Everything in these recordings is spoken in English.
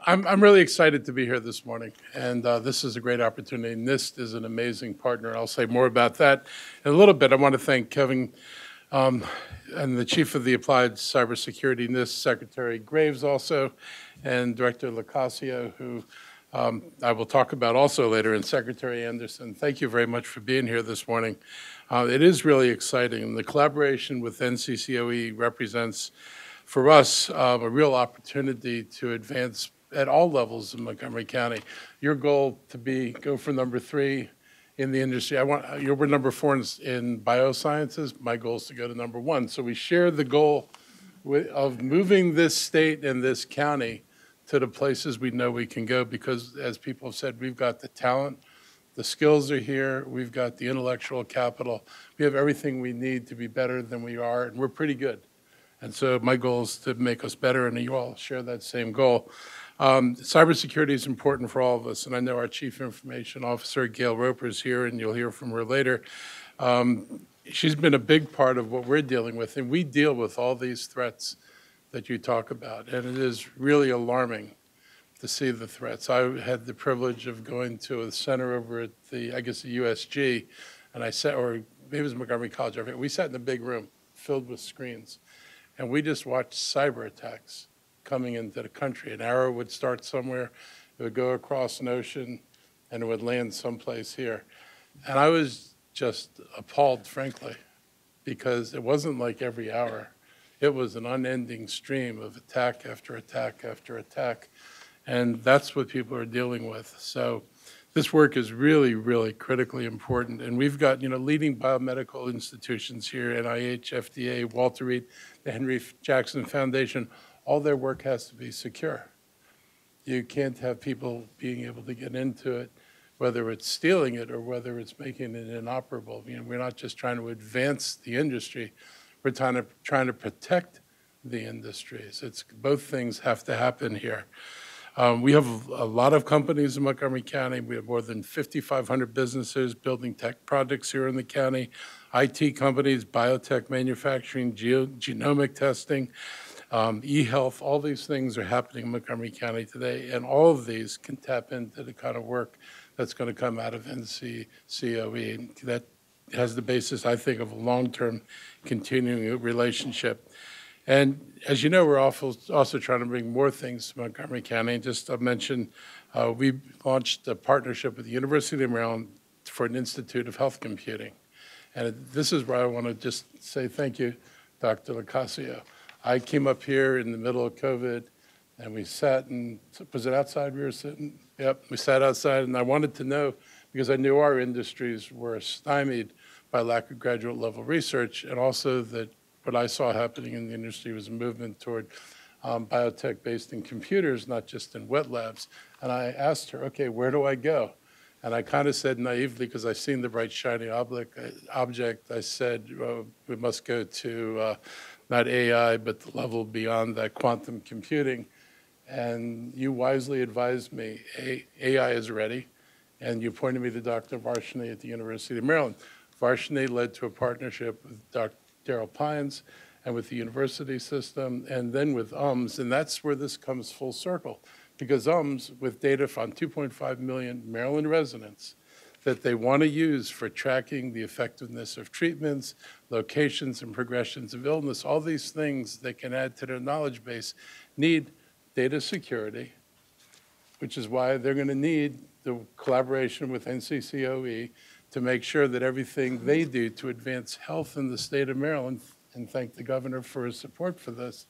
I'm really excited to be here this morning, and this is a great opportunity. NIST is an amazing partner. I'll say more about that in a little bit. I want to thank Kevin um, and the Chief of the Applied Cybersecurity NIST, Secretary Graves also, and Director Locascio, who I will talk about also later, and Secretary Anderson. Thank you very much for being here this morning. It is really exciting, and the collaboration with NCCOE represents, for us, a real opportunity to advance at all levels in Montgomery County. Your goal to go for number 3 in the industry. You were number 4 in biosciences. My goal is to go to number 1. So we share the goal of moving this state and this county to the places we know we can go because, as people have said, we've got the talent, the skills are here, we've got the intellectual capital, we have everything we need to be better than we are, and we're pretty good. And so my goal is to make us better, and you all share that same goal. Cybersecurity is important for all of us, and I know our Chief Information Officer, Gail Roper, is here, and you'll hear from her later. She's been a big part of what we're dealing with, and we deal with all these threats that you talk about, and it is really alarming to see the threats. I had the privilege of going to a center over at the USG, and or maybe it was Montgomery College, we sat in a big room filled with screens, and we just watched cyber attacks coming into the country. An arrow would start somewhere, it would go across an ocean, and it would land someplace here. And I was just appalled, frankly, because it wasn't like every hour. It was an unending stream of attack after attack after attack, and that's what people are dealing with. So this work is really, really critically important, and we've got leading biomedical institutions here, NIH, FDA, Walter Reed, the Henry Jackson Foundation. All their work has to be secure. You can't have people being able to get into it, whether it's stealing it or whether it's making it inoperable. We're not just trying to advance the industry, we're trying to protect the industries. Both things have to happen here. We have a lot of companies in Montgomery County. We have more than 5,500 businesses building tech projects here in the county, IT companies, biotech manufacturing, genomic testing, e-health. All these things are happening in Montgomery County today, and all of these can tap into the kind of work that's going to come out of NCCOE. And that has the basis, I think, of a long-term continuing relationship. And as you know, we're also trying to bring more things to Montgomery County. And just to mention, we launched a partnership with the University of Maryland for an Institute of Health Computing. And this is where I want to just say thank you, Dr. Locascio. I came up here in the middle of COVID, and we sat and, was it outside we were sitting? Yep, we sat outside, and I wanted to know, because I knew our industries were stymied by lack of graduate level research, and also that what I saw happening in the industry was a movement toward biotech based in computers, not just in wet labs. And I asked her, okay, where do I go? And I kind of said naively, because I seen the bright shiny object, I said, we must go to not AI, but the level beyond that, quantum computing. And you wisely advised me, AI is ready, and you pointed me to Dr. Varshney at the University of Maryland. Varshney led to a partnership with Dr. Daryl Pines and with the university system, and then with UMS, and that's where this comes full circle, because UMS, with data from 2.5 million Maryland residents that they want to use for tracking the effectiveness of treatments, locations, and progressions of illness, all these things they can add to their knowledge base need data security, which is why they're going to need the collaboration with NCCOE to make sure that everything they do to advance health in the state of Maryland, and thank the governor for his support for this,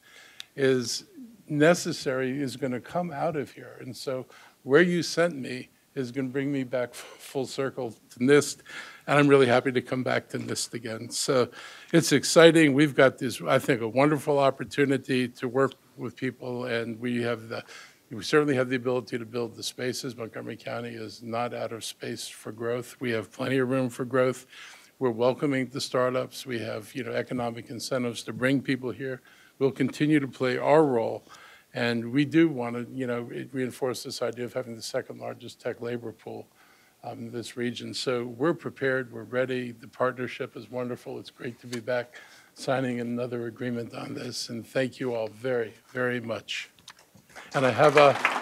is necessary, is going to come out of here. And so where you sent me is going to bring me back full circle to NIST, and I'm really happy to come back to NIST again. So it's exciting. We've got this, I think, a wonderful opportunity to work with people, and we certainly have the ability to build the spaces. Montgomery County is not out of space for growth. We have plenty of room for growth. We're welcoming the startups. We have economic incentives to bring people here. We'll continue to play our role. And we do want to reinforce this idea of having the second largest tech labor pool in this region. So we're prepared. We're ready. The partnership is wonderful. It's great to be back signing another agreement on this. And thank you all very, very much. And I have a